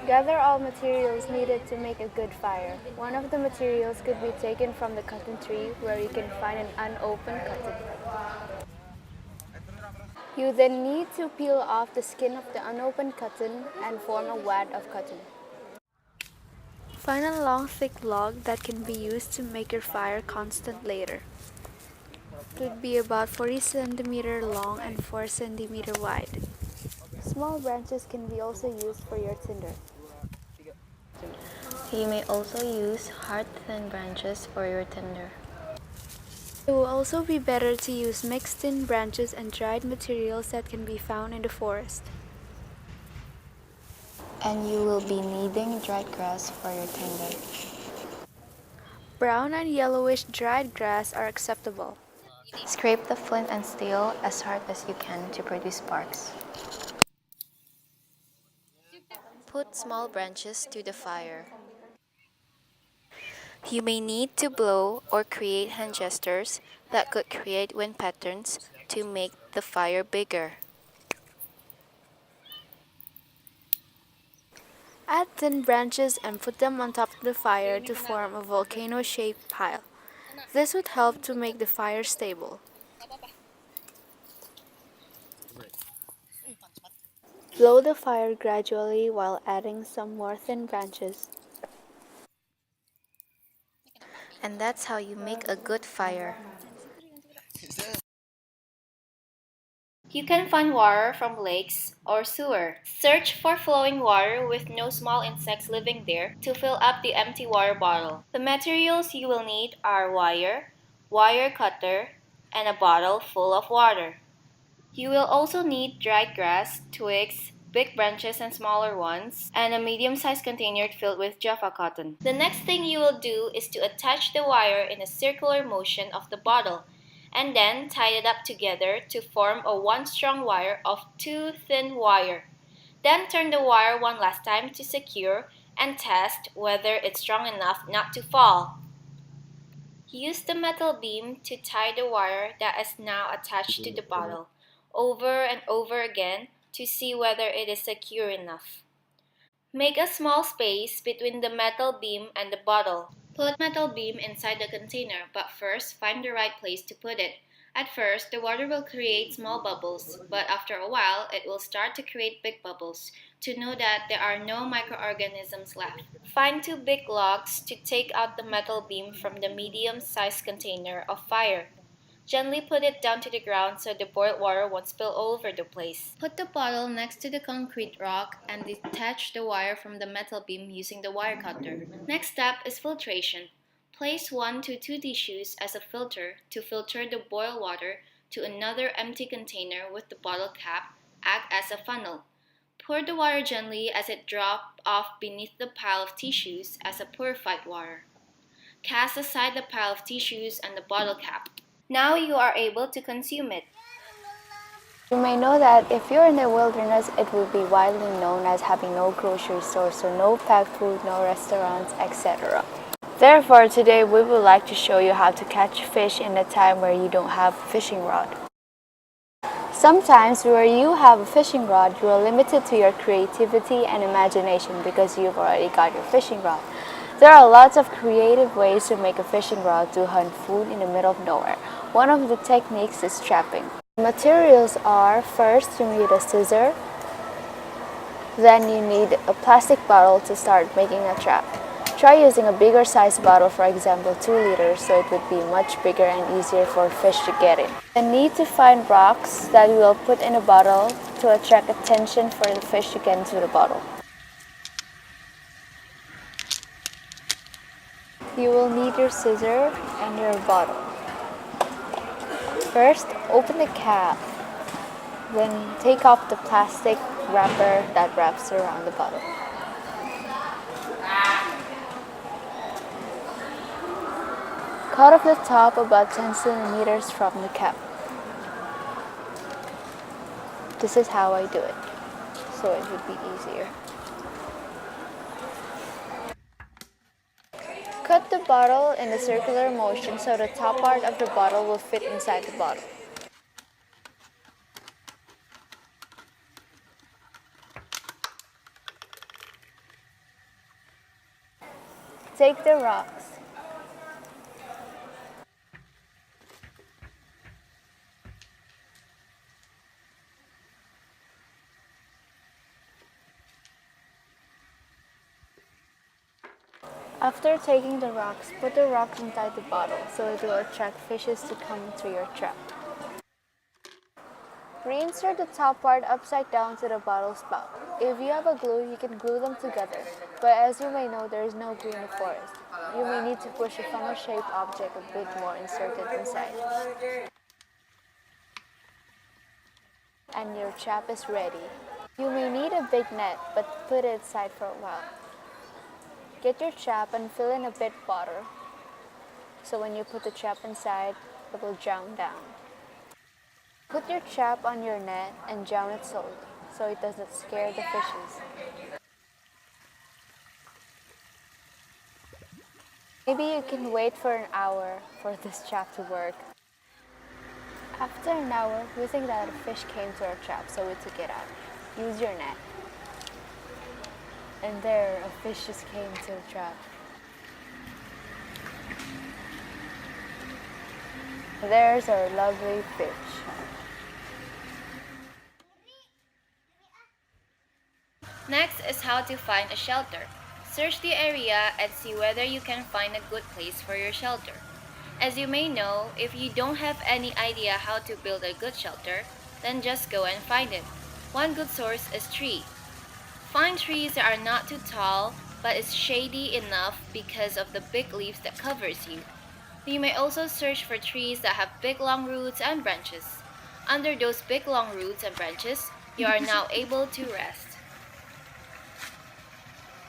Gather all materials needed to make a good fire. One of the materials could be taken from the cotton tree where you can find an unopened cotton. You then need to peel off the skin of the unopened cotton and form a wad of cotton. Find a long thick log that can be used to make your fire constant later. It would be about 40 centimeter long and 4 centimeter wide. Small branches can be also used for your tinder. You may also use heart-thin branches for your tinder. It will also be better to use mixed in branches and dried materials that can be found in the forest. And you will be needing dried grass for your tinder. Brown and yellowish dried grass are acceptable. Scrape the flint and steel as hard as you can to produce sparks. Put small branches to the fire. You may need to blow or create hand gestures that could create wind patterns to make the fire bigger. Add thin branches and put them on top of the fire to form a volcano-shaped pile. This would help to make the fire stable. Blow the fire gradually while adding some more thin branches. And that's how you make a good fire. You can find water from lakes or sewer. Search for flowing water with no small insects living there to fill up the empty water bottle. The materials you will need are wire, wire cutter, and a bottle full of water. You will also need dried grass, twigs, big branches and smaller ones, and a medium-sized container filled with Jaffa cotton. The next thing you will do is to attach the wire in a circular motion of the bottle, and then tie it up together to form a one strong wire of two thin wire. Then turn the wire one last time to secure and test whether it's strong enough not to fall. Use the metal beam to tie the wire that is now attached to the bottle over and over again to see whether it is secure enough. Make a small space between the metal beam and the bottle. Put metal beam inside the container, but first find the right place to put it. At first, the water will create small bubbles, but after a while, it will start to create big bubbles to know that there are no microorganisms left. Find two big logs to take out the metal beam from the medium-sized container of fire. Gently put it down to the ground so the boiled water won't spill all over the place. Put the bottle next to the concrete rock and detach the wire from the metal beam using the wire cutter. Next step is filtration. Place 1 to 2 tissues as a filter to filter the boiled water to another empty container with the bottle cap act as a funnel. Pour the water gently as it drops off beneath the pile of tissues as a purified water. Cast aside the pile of tissues and the bottle cap. Now you are able to consume it. You may know that if you're in the wilderness, it will be widely known as having no grocery stores, so no packed food, no restaurants, etc. Therefore, today we would like to show you how to catch fish in a time where you don't have a fishing rod. Sometimes where you have a fishing rod, you are limited to your creativity and imagination because you've already got your fishing rod. There are lots of creative ways to make a fishing rod to hunt food in the middle of nowhere. One of the techniques is trapping. The materials are, first you need a scissor, then you need a plastic bottle to start making a trap. Try using a bigger size bottle, for example 2 liters, so it would be much bigger and easier for fish to get in. You need to find rocks that you will put in a bottle to attract attention for the fish to get into the bottle. You will need your scissor and your bottle. First, open the cap, then take off the plastic wrapper that wraps around the bottle. Cut off the top about 10 centimeters from the cap. This is how I do it, so it would be easier. Cut the bottle in a circular motion so the top part of the bottle will fit inside the bottle. Take the rocks. After taking the rocks, put the rocks inside the bottle so it will attract fishes to come into your trap. Reinsert the top part upside down to the bottle spout. If you have a glue, you can glue them together, but as you may know, there is no glue in the forest. You may need to push a funnel-shaped object a bit more inserted inside. And your trap is ready. You may need a big net, but put it aside for a while. Get your trap and fill in a bit water, so when you put the trap inside, it will drown down. Put your trap on your net and drown it so it doesn't scare the fishes. Maybe you can wait for an hour for this trap to work. After an hour, we think that a fish came to our trap, so we took it out. Use your net. And there, a fish just came to the trap. There's our lovely fish. Next is how to find a shelter. Search the area and see whether you can find a good place for your shelter. As you may know, if you don't have any idea how to build a good shelter, then just go and find it. One good source is tree. Find trees that are not too tall, but is shady enough because of the big leaves that covers you. You may also search for trees that have big long roots and branches. Under those big long roots and branches, you are now able to rest.